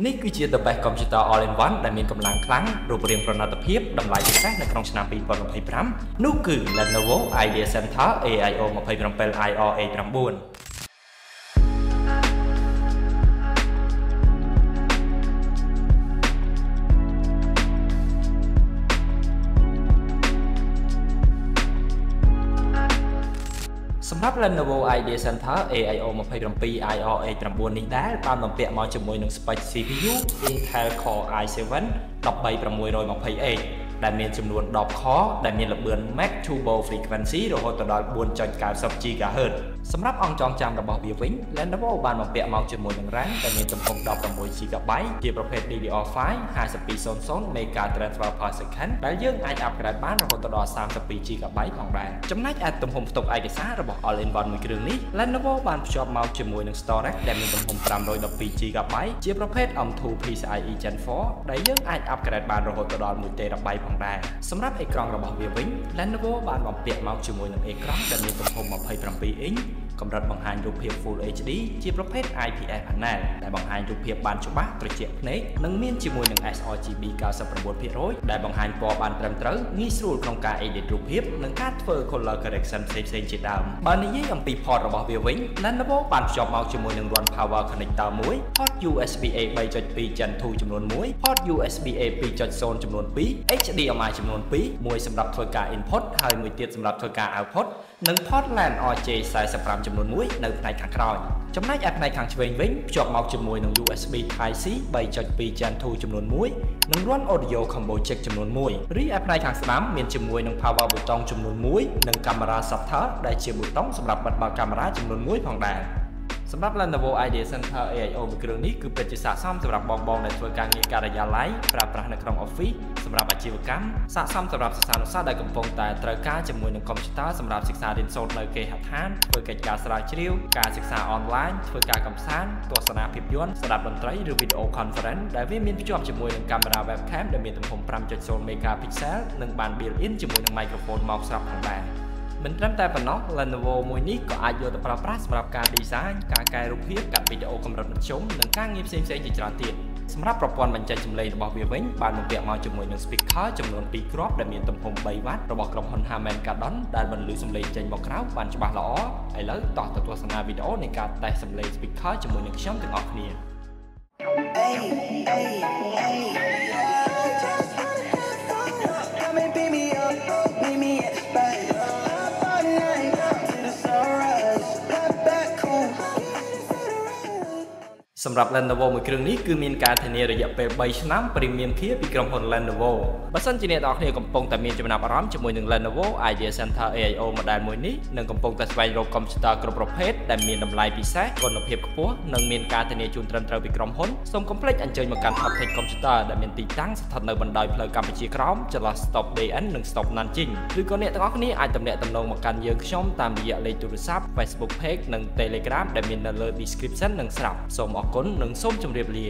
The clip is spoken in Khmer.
នេះគឺជា The Best Computer All in One ដែលមានកម្លាំងខ្លាំងរូបរាងប្រណិតភាពតម្លៃពិសេសនៅក្នុងឆ្នាំ2025នោះគឺ Lenovo Idea Center AIO 27 IR A9សម្រាប់ Lenovo Idea Center AIO 27 IR A9 នេះដែរបានបំពាក់មកជាមួយនឹង Spec CPU Intel Core i7 13620H ដែលមានចំនួន10 core ដែលមានល្បឿន Max Turbo Frequency រហូតដល់ 4.90 GHz សម្រាប់អង្គចងចាំរបស់វាវិញ Lenovo បានបំពាក់មកជាមួយនឹង RAM ដែលមានទំហំ 16 GB ជាប្រភេទ DDR5 5200 MB transfer per second ដែលយើងអាច upgrade បានរហូតដល់ 32 GB ផងដែរចំណែកឯទំហំផ្ទុកឯកសាររបស់ All in One មួយគ្រឿងនេះ Lenovo បានភ្ជាប់មកជាមួយនឹង storage ដែលមានទំហំ 512 GB ជាប្រភេទ M2 PCIe Gen 4 ដែលយើងអាច upgrade បានរហូតដល់ 1 TB ផងដែរសម្រាប់អេក្រង់របស់វាវិញ Lenovo បានបំពាក់មកជាមួយនឹងអេក្រង់ដែលមានទំហំ 27 អ៊ីងកម្រិតបង្ហាញរូបភាព Full HD ជាប្រភេទ IPS Panel ដែលបង្ហាញរូបភាពបានច្បាស់ត្រជាក់ភ្នែកនិងមានជាមួយនឹង sRGB 99% ដែលបង្ហាញពណ៌បានត្រឹមត្រូវងាយស្រួលក្នុងការ edit រូបភាពនិងការធ្វើ color correction ផ្សេងៗជាដើមបើនិយាយអំពី port របស់វាវិញ Lenovo បានភ្ជាប់មកជាមួយនឹង Run Power Connector 1 port USB-A 3.2 Gen 2 ចំនួន1 port USB-A 2.0 ចំនួន2 HDMI ចំនួន2មួយសម្រាប់ធ្វើការ input ហើយមួយទៀតសម្រាប់ធ្វើការ output និង port LAN RJ45 ចំនួន1នៅផ្នែកខាងក្រោយចំណែកឯផ្នែកខាងឆ្វេងវិញភ្ជាប់មកជាមួយនឹង USB Type C 3.2 Gen 2 ចំនួន1និង Run Audio Combo Jack ចំនួន1រីឯផ្នែកខាងស្ដាំមានជាមួយនឹង Power Button ចំនួន1និង Camera Shutter ដែលជាប៊ូតុងសម្រាប់បិទបើកកាមេរ៉ាចំនួន1ផងដែរសម្រាប់ Lenovo Idea Center AIO មួយគ្រឿងនេះគឺពិតជាស័ក្តិសមសម្រាប់បងៗដែលធ្វើការងារការិយាល័យប្រើប្រាស់នៅក្នុង Office សម្រាប់អាជីវកម្មស័ក្តិសមសម្រាប់សិស្សានុសិស្សដែលកំពុងតែត្រូវការជាមួយនឹង Computer សម្រាប់សិក្សារៀនសូត្រនៅគេហដ្ឋានធ្វើកិច្ចការស្រាវជ្រាវការសិក្សាអនឡាញធ្វើការកម្សាន្តទស្សនាភាពយន្តស្ដាប់តន្ត្រីឬ Video Conference ដែលវាមានភ្ជាប់ជាមួយនឹងកាមេរ៉ា Webcam ដែលមានទំហំ 5.0 Megapixel និងបាន built-in ជាមួយនឹង Microphone មកស្រាប់ផងដែរមិនត្រឹមតែប៉ុណ្ណោះ Lenovo មួយនេះក៏អាចយកទៅប្រើប្រាស់សម្រាប់ការ design ការកែរូបភាពកាត់វីដេអូកម្រិតមធ្យមនិងការងារផ្សេងៗជាច្រើនទៀតសម្រាប់ប្រព័ន្ធបញ្ចេញសំឡេងរបស់វាវិញបានបំពាក់មកជាមួយនឹង speaker ចំនួន2គ្រាប់ដែលមានទំហំ 3W របស់ក្រុមហ៊ុន Harman Kardon ដែលបន្លឺសំឡេងចេញមកក្រៅបានច្បាស់ល្អឥឡូវតោះទៅទស្សនាវីដេអូនៃការតេស្តសំឡេង speaker ជាមួយនឹងខ្ញុំទាំងអស់គ្នាសម្រាប់ Lenovo មួយគ្រឿងនេះគឺមានការធានារយៈពេល3ឆ្នាំ Premium Care ពីក្រុមហ៊ុន Lenovo បើសិនជាអ្នកនរគ្នាកំពុងតែមានចំណាប់អារម្មណ៍ជាមួយនឹង Lenovo Idea Center AIO model មួយនេះនិងកំពុងតែស្វែងរក computer គ្រប់ប្រភេទដែលមានតម្លៃពិសេសគុណភាពខ្ពស់និងមានការធានាជូនត្រឹមត្រូវពីក្រុមហ៊ុនសូមកុំភ្លេចអញ្ជើញមកកាន់ Top Tech Computer ដែលមានទីតាំងស្ថិតនៅបណ្ដោយផ្លូវកម្ពុជាក្រោមចន្លោះ Stop DN និង Stop Nanjing ឬក៏អ្នកទាំងអស់គ្នាអាចទំនាក់ទំនងមកកាន់យើងខ្ញុំតាមរយៈលេខទូរស័ព្ទ Facebook Page និង Telegram ដែលមាននៅលើ description និងស្រាប់សូមអរគុណនិងសូមជម្រាបលា